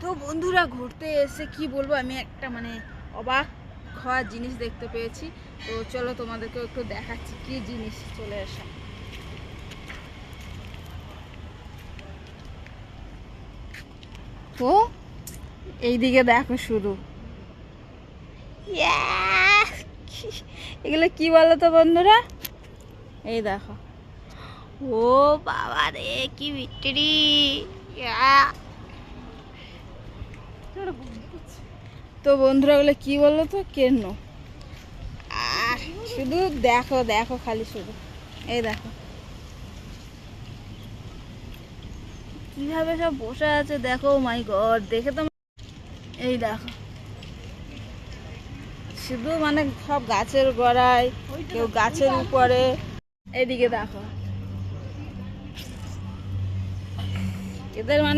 তো বন্ধুরা ঘুরতে এসে কি বলবো, আমি একটা মানে অবাক হওয়ার জিনিস দেখতে পেয়েছি। তো চলো তোমাদেরকে একটু দেখাচ্ছি কি জিনিস। চলে আসা, তো এইদিকে দেখো শুধু এগুলো কি বলো তো বন্ধুরা, এই দেখো। ও বাবা রে, কি বিট্রি! তো বন্ধুরা ওগুলো কি বললো তো, কেন শুধু দেখো দেখো খালি শুধু, এই দেখো কিভাবে সব বসে আছে দেখো। মাই গড, দেখে তো এই দেখো শুধু মানে সব গাছের গোড়ায়, কেউ গাছের উপরে। এদিকে দেখো এদের মানে